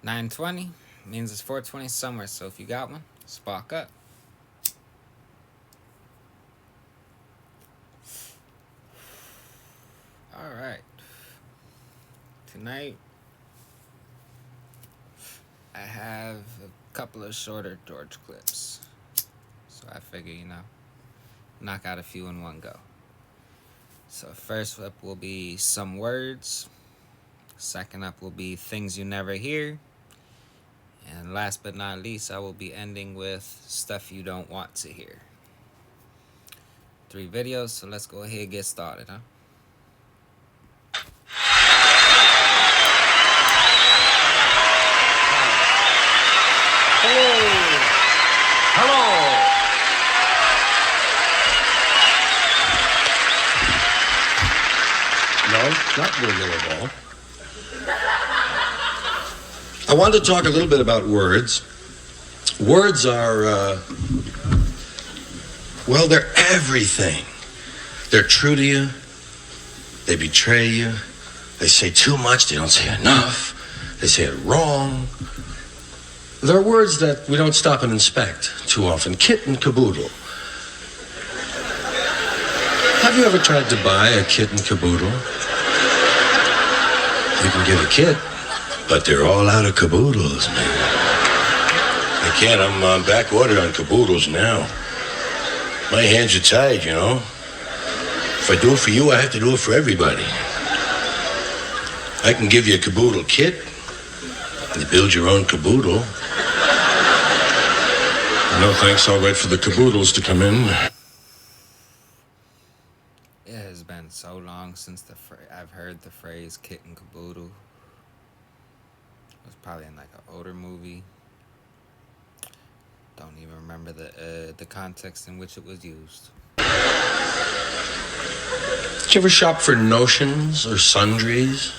9:20 means it's 4:20 somewhere, so if you got one, spark up. Alright. Tonight, I have a couple of shorter George clips. So I figure, knock out a few in one go. So first up will be some words. Second up will be things you never hear. And last but not least, I will be ending with stuff you don't want to hear. 3 videos, so let's go ahead and get started, huh? Hello. No, not regular ball. I wanted to talk a little bit about words. Words are, well, they're everything. They're true to you. They betray you. They say too much. They don't say enough. They say it wrong. There are words that we don't stop and inspect too often. Kit and caboodle. Have you ever tried to buy a kit and caboodle? You can get a kit, but they're all out of caboodles, man. I can't. I'm back ordered on caboodles now. My hands are tied, you know. If I do it for you, I have to do it for everybody. I can give you a caboodle kit. You build your own caboodle. No thanks, I'll wait for the caboodles to come in. It has been so long since I've heard the phrase kit and caboodle. It was probably in like an older movie. Don't even remember the context in which it was used. Did you ever shop for notions or sundries?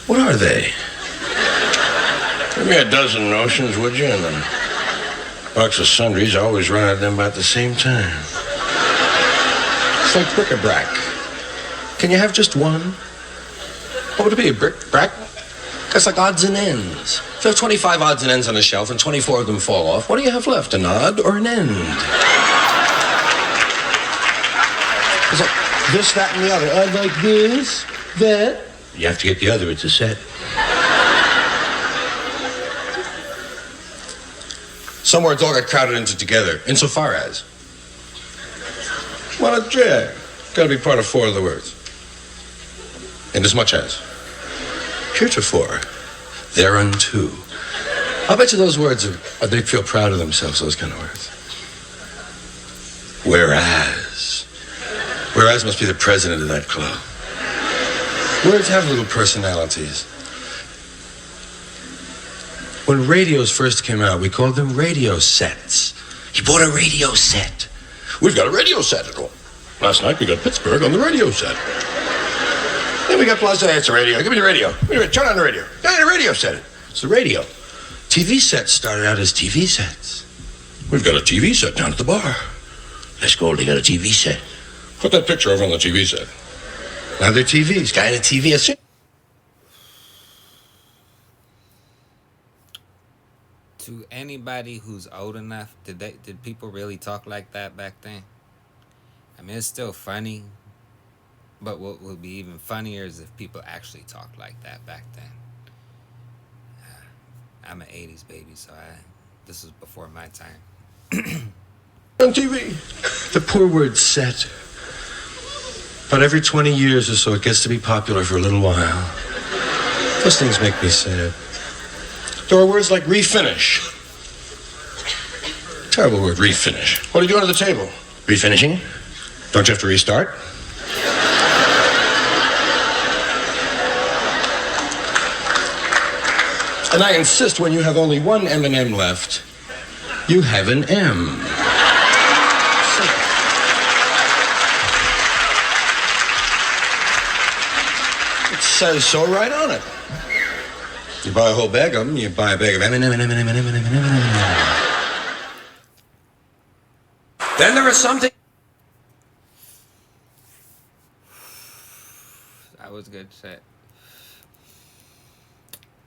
What are they? Give me a dozen notions, would you? And a box of sundries. I always run out of them about the same time. It's like bric-a-brac. Can you have just one? What would it be, a bric-brac? That's like odds and ends. If you have 25 odds and ends on a shelf and 24 of them fall off, what do you have left, an odd or an end? It's like this, that, and the other. I'd like this, that. You have to get the other, it's a set. Some words all got crowded into together, insofar as. Well, a jag. Gotta be part of 4 of the words. And as much as. Heretofore, thereunto. I'll bet you those words they feel proud of themselves, those kind of words. Whereas. Whereas must be the president of that club. Words have little personalities. When radios first came out, we called them radio sets. He bought a radio set. We've got a radio set at home. Last night we got Pittsburgh on the radio set. Then we got Plaza. It's a radio. Give me the radio. Turn on the radio. Yeah, the radio set. It's the radio. TV sets started out as TV sets. We've got a TV set down at the bar. Let's go. They got a TV set. Put that picture over on the TV set. Now they're TVs. Guy in a TV. To anybody who's old enough, did people really talk like that back then? I mean, it's still funny, but what would be even funnier is if people actually talked like that back then. I'm an 80s baby, so this was before my time. On TV. The poor word set. But every 20 years or so, it gets to be popular for a little while. Those things make me sad. There are words like refinish. Terrible word, refinish. What are you doing at the table? Refinishing? Don't you have to restart? And I insist when you have only one M&M left, you have an M. It says so right on it. You buy a whole bag of them, you buy a bag of M&M. Then there is something. That was good shit.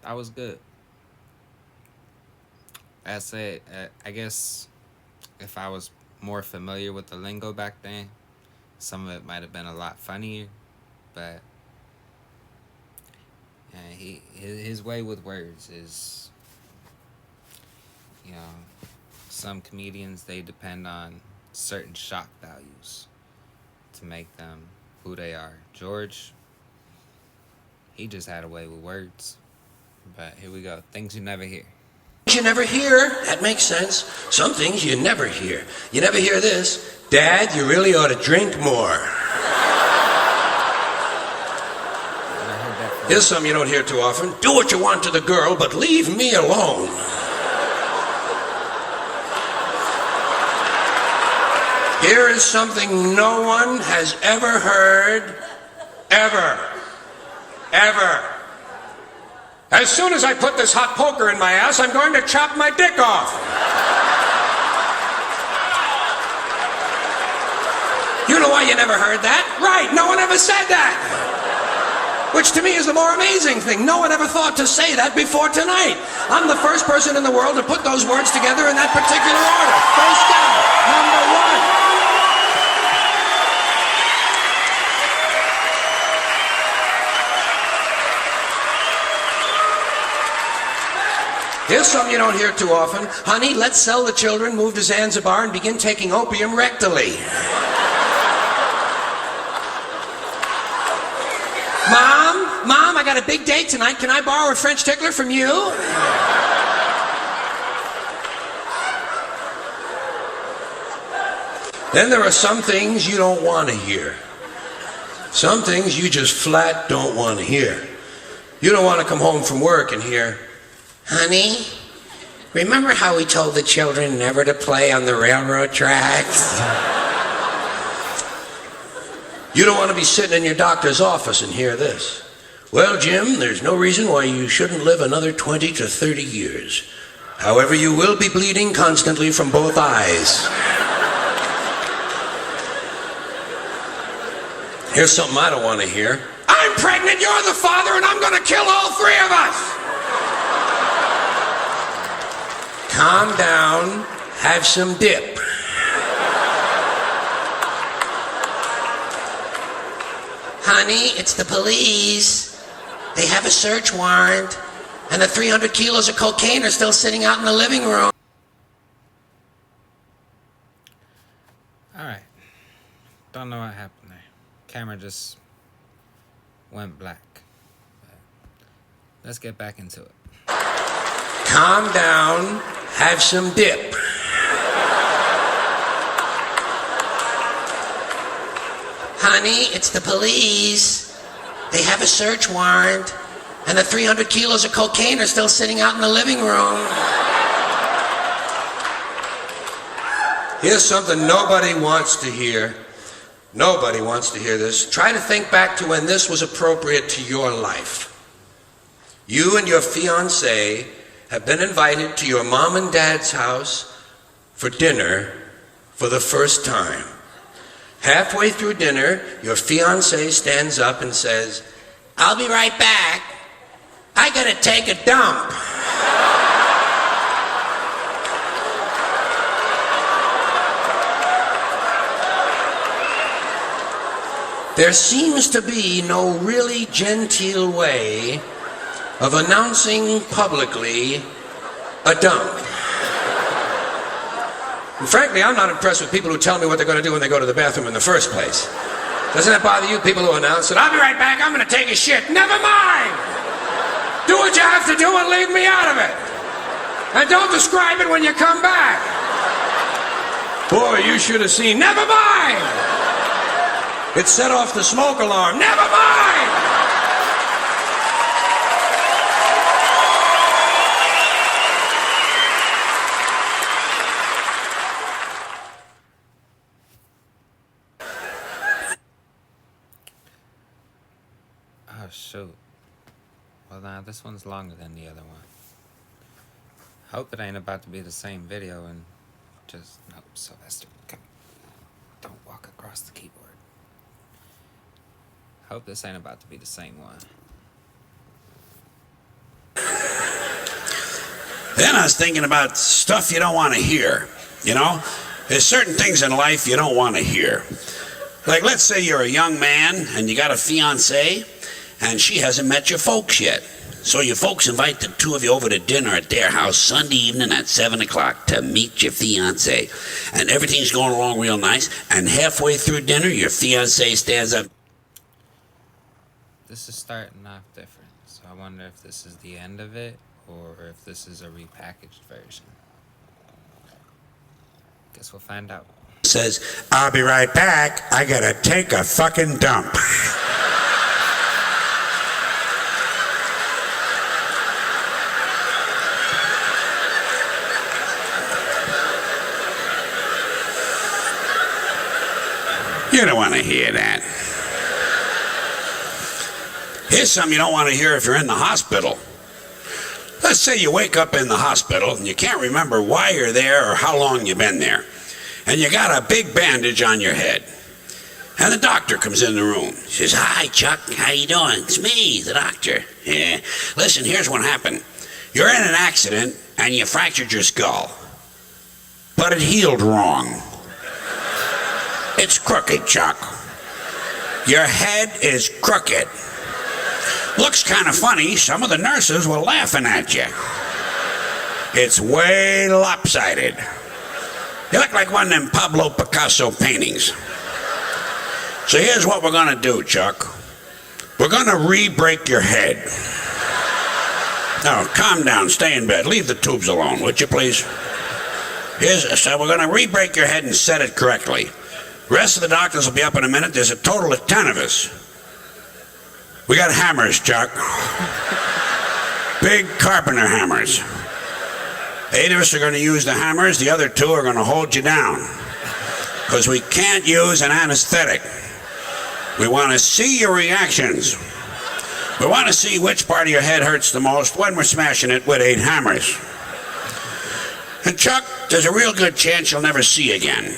that was good. I said, I guess if I was more familiar with the lingo back then, some of it might have been a lot funnier. But his way with words is, you know, some comedians they depend on certain shock values to make them who they are. George, he just had a way with words. But here we go. Things you never hear. You never hear. That makes sense. Some things you never hear. You never hear this. Dad, you really ought to drink more. Here's some you don't hear too often. Do what you want to the girl, but leave me alone. Here is something no one has ever heard, ever. Ever. As soon as I put this hot poker in my ass, I'm going to chop my dick off. You know why you never heard that? Right, no one ever said that. Which to me is the more amazing thing. No one ever thought to say that before tonight. I'm the first person in the world to put those words together in that particular order. First down, number one. Here's something you don't hear too often. Honey, let's sell the children, move to Zanzibar, and begin taking opium rectally. Mom, I got a big date tonight. Can I borrow a French tickler from you? Then there are some things you don't want to hear. Some things you just flat don't want to hear. You don't want to come home from work and hear, honey, remember how we told the children never to play on the railroad tracks? You don't want to be sitting in your doctor's office and hear this. Well, Jim, there's no reason why you shouldn't live another 20 to 30 years. However, you will be bleeding constantly from both eyes. Here's something I don't want to hear. I'm pregnant, you're the father, and I'm going to kill all three of us. Calm down, have some dip. Honey, it's the police. They have a search warrant, and the 300 kilos of cocaine are still sitting out in the living room. Alright. Don't know what happened there. Camera just went black. But let's get back into it. Calm down, have some dip. Honey, it's the police. They have a search warrant, and the 300 kilos of cocaine are still sitting out in the living room. Here's something nobody wants to hear. Nobody wants to hear this. Try to think back to when this was appropriate to your life. You and your fiancé have been invited to your mom and dad's house for dinner for the first time. Halfway through dinner, your fiancé stands up and says, I'll be right back. I gotta take a dump. There seems to be no really genteel way of announcing publicly a dump. And frankly, I'm not impressed with people who tell me what they're going to do when they go to the bathroom in the first place. Doesn't that bother you, people who announce that, I'll be right back, I'm going to take a shit? Never mind! Do what you have to do and leave me out of it. And don't describe it when you come back. Boy, you should have seen. Never mind! It set off the smoke alarm. Never mind! Oh, shoot. Well, nah, this one's longer than the other one. Hope it ain't about to be the same video and just... Nope, Sylvester, come. Don't walk across the keyboard. Hope this ain't about to be the same one. Then I was thinking about stuff you don't want to hear, you know? There's certain things in life you don't want to hear. Like, let's say you're a young man and you got a fiancée and she hasn't met your folks yet. So your folks invite the two of you over to dinner at their house Sunday evening at 7 o'clock to meet your fiancée. And everything's going along real nice. And halfway through dinner, your fiancée stands up. This is starting off different, so I wonder if this is the end of it or if this is a repackaged version. Guess we'll find out. Says, I'll be right back. I gotta take a fucking dump. You don't want to hear that. Here's something you don't want to hear if you're in the hospital. Let's say you wake up in the hospital and you can't remember why you're there or how long you've been there. And you got a big bandage on your head. And the doctor comes in the room. He says, hi, Chuck. How you doing? It's me, the doctor. Yeah. Listen, here's what happened. You're in an accident and you fractured your skull. But it healed wrong. It's crooked, Chuck. Your head is crooked. Looks kind of funny. Some of the nurses were laughing at you. It's way lopsided. You look like one of them Pablo Picasso paintings. So here's what we're going to do, Chuck. We're going to re-break your head. Now, calm down. Stay in bed. Leave the tubes alone, would you, please? So we're going to re-break your head and set it correctly. The rest of the doctors will be up in a minute. There's a total of 10 of us. We got hammers, Chuck. Big carpenter hammers. 8 of us are going to use the hammers. The other 2 are going to hold you down. Because we can't use an anesthetic. We want to see your reactions. We want to see which part of your head hurts the most when we're smashing it with 8 hammers. And Chuck, there's a real good chance you'll never see again.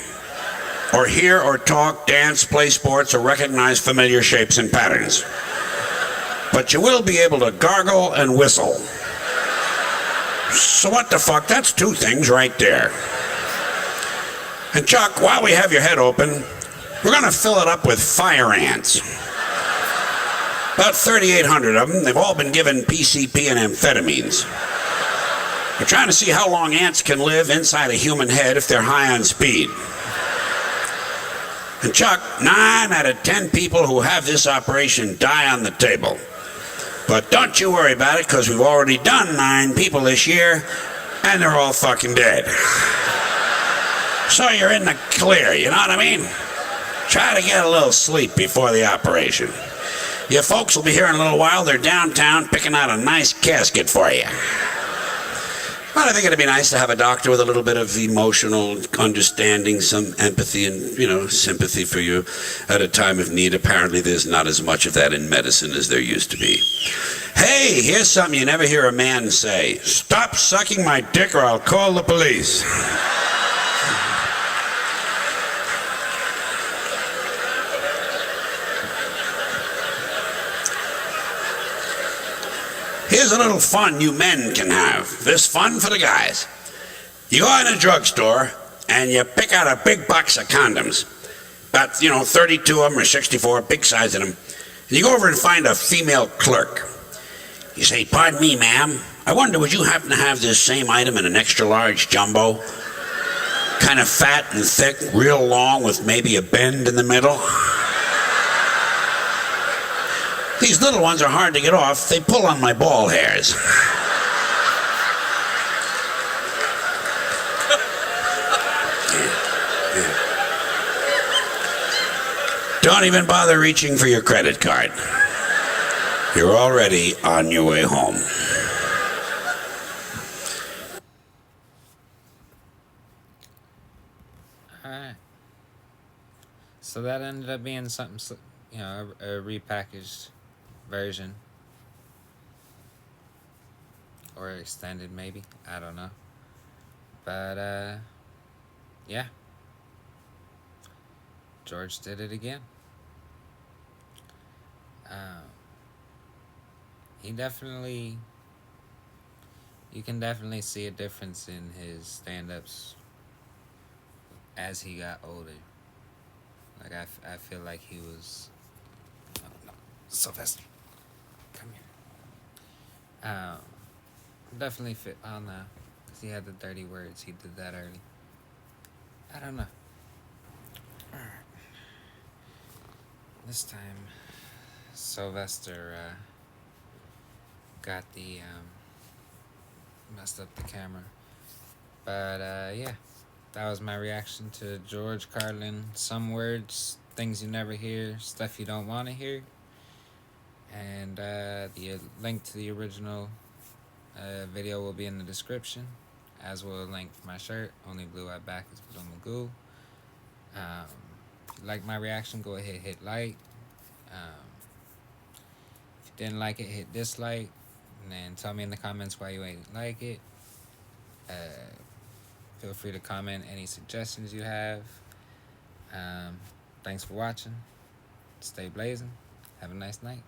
Or hear or talk, dance, play sports, or recognize familiar shapes and patterns. But you will be able to gargle and whistle. So what the fuck? That's 2 things right there. And Chuck, while we have your head open, we're going to fill it up with fire ants. About 3,800 of them. They've all been given PCP and amphetamines. We're trying to see how long ants can live inside a human head if they're high on speed. And Chuck, 9 out of 10 people who have this operation die on the table. But don't you worry about it, because we've already done 9 people this year, and they're all fucking dead. So you're in the clear, you know what I mean? Try to get a little sleep before the operation. Your folks will be here in a little while. They're downtown picking out a nice casket for you. Well, I think it'd be nice to have a doctor with a little bit of emotional understanding, some empathy and, sympathy for you at a time of need. Apparently, there's not as much of that in medicine as there used to be. Hey, here's something you never hear a man say. Stop sucking my dick or I'll call the police. Here's a little fun you men can have. This fun for the guys. You go in a drugstore and you pick out a big box of condoms. About, 32 of them or 64, big size of them. And you go over and find a female clerk. You say, pardon me, ma'am. I wonder, would you happen to have this same item in an extra large jumbo? Kind of fat and thick, real long with maybe a bend in the middle? These little ones are hard to get off. They pull on my ball hairs. Don't even bother reaching for your credit card. You're already on your way home. Alright. So that ended up being something, a repackaged version. Or extended, maybe. I don't know. But, yeah. George did it again. He definitely, you can definitely see a difference in his stand-ups as he got older. Like I feel like he was. Oh, no, Sylvester, come here. Definitely fit. Oh no, cause he had the dirty words. He did that early. I don't know. All right. This time, Sylvester got the messed up the camera. But yeah, that was my reaction to George Carlin. Some words, things you never hear, stuff you don't want to hear. And the link to the original video will be in the description, as will a link for my shirt. Only blue at back is blue magoo. If you like my reaction, go ahead, hit like. If you didn't like it, hit dislike. And then tell me in the comments why you ain't like it. Feel free to comment any suggestions you have. Thanks for watching. Stay blazing. Have a nice night.